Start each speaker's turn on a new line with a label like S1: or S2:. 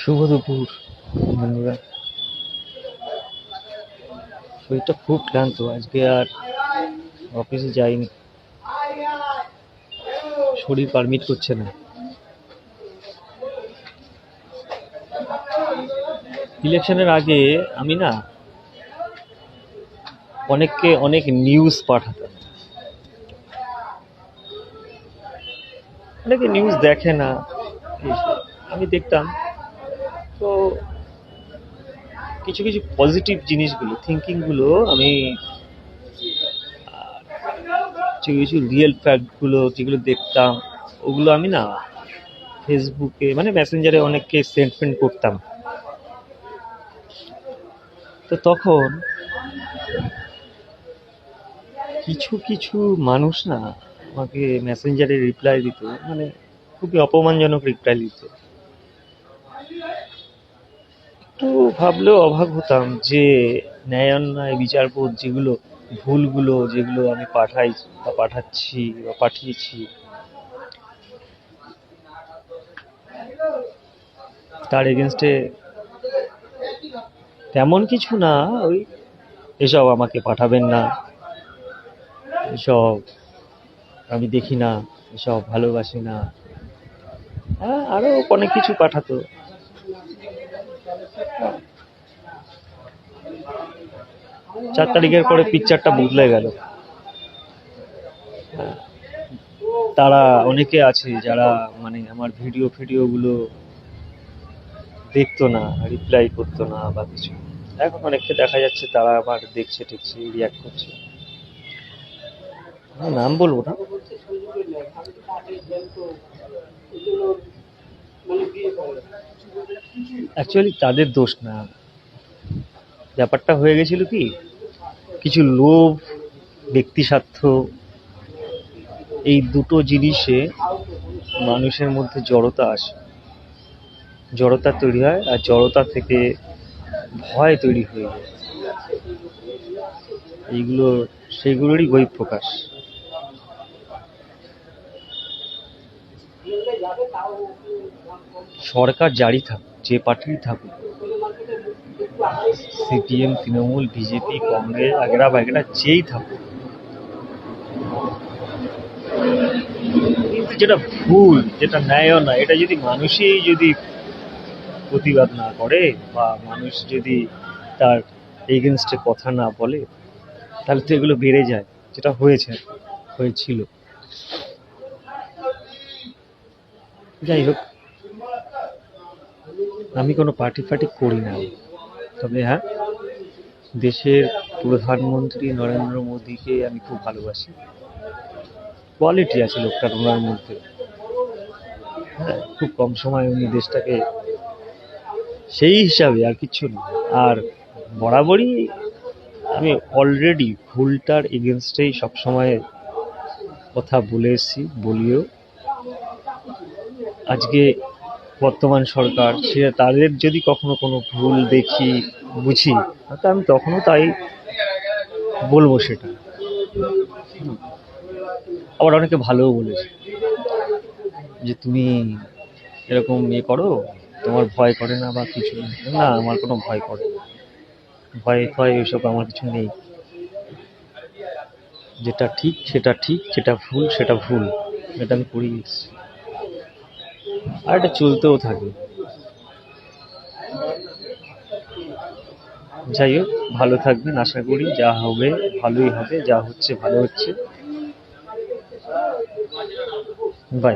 S1: শুভ দুপুর বন্ধুরা। শরীরটা খুব ক্লান্ত, আজকে আর অফিসে যাইনি, শরীর পারমিট করছে না। ইলেকশনের আগে আমি না অনেককে অনেক নিউজ পাঠাতাম, অনেকে নিউজ দেখে না, আমি দেখতাম। তো কিছু কিছু পজিটিভ জিনিসগুলো, থিঙ্কিংগুলো আমি, কিছু কিছু রিয়েল ফ্যাক্টগুলো যেগুলো দেখতাম, ওগুলো আমি না ফেসবুকে মানে মেসেঞ্জারে অনেককে সেন্ড করতাম। তো তখন কিছু কিছু মানুষ না আমাকে মেসেঞ্জারে রিপ্লাই দিত, মানে খুবই অপমানজনক রিপ্লাই দিত। একটু ভাবলেও অবাক হতাম যে ন্যায় অন্যায় বিচারবোধ যেগুলো, ভুলগুলো যেগুলো আমি পাঠাচ্ছি বা পাঠিয়েছি, তার এগেনস্টে তেমন কিছু না, ওই এসব আমাকে পাঠাবেন না, এসব আমি দেখি না, এসব ভালোবাসি না, হ্যাঁ আরো অনেক কিছু পাঠাতো। 4 তারিখের পরে পিকচারটা বদলে গেল। তারা অনেকে আছে যারা মানে আমার ভিডিওগুলো দেখতো না, রিপ্লাই করতো না বা কিছু। এখন অনেককে দেখা যাচ্ছে তারা আবার দেখছে টেকছে, রিয়াক্ট করছে। নাম বলবো না। অ্যাকচুয়ালি তাদের দোষ না, ব্যাপারটা হয়ে গেছিল কি, কিছু লোভ, ব্যক্তি স্বার্থ, এই দুটো জিনিসে মানুষের মধ্যে জড়তা আসে, জড়তা তৈরি হয়, আর জড়তা থেকে ভয় তৈরি হয়ে যায়। এইগুলো সেগুলোরই বহিঃপ্রকাশ। সরকার জারি থাকুক, যে পার্টিই থাকুক, সিপিএম, তৃণমূল, বিজেপি, কংগ্রেস, আগেরা বাগেরা যেই থাকুক, কিন্তু যেটা ভুল, যেটা ন্যায় না, এটা যদি মানুষই যদি প্রতিবাদ না করে বা মানুষ যদি তার এগেনস্টে কথা না বলে, তাহলে তো এগুলো বেড়ে যায়, যেটা হয়েছিল। যাই হোক, আমি কোনো পার্টি ফার্টি করি না, তবে হ্যাঁ, দেশের প্রধানমন্ত্রী নরেন্দ্র মোদীকে আমি খুব ভালোবাসি। কোয়ালিটি আছে লোকটার, ওনার মধ্যে। হ্যাঁ, খুব কম সময় উনি দেশটাকে, সেই হিসাবে আর কিচ্ছু না। আর বরাবরই আমি অলরেডি ভুলটার এগেনস্টেই সবসময় কথা বলে এসেছি, বলিও। আজকে বর্তমান সরকার, সে তাদের যদি কখনো কোনো ভুল দেখি, বুঝি, তা আমি তখনও তাই বলবো সেটা। আবার অনেকে ভালোও বলেছে যে তুমি এরকম করো, তোমার ভয় করে না বা কিছু না। আমার কোনো ভয় করে, ভয় ভয় এসব আমার কিছু নেই। যেটা ঠিক সেটা ঠিক, যেটা ভুল সেটা ভুল, এটা আমি করি এসেছি, আর এটা চলতেও থাকে। যাই হোক, ভালো থাকবেন, আশা করি যা হবে ভালোই হবে, যা হচ্ছে ভালো হচ্ছে। বাই।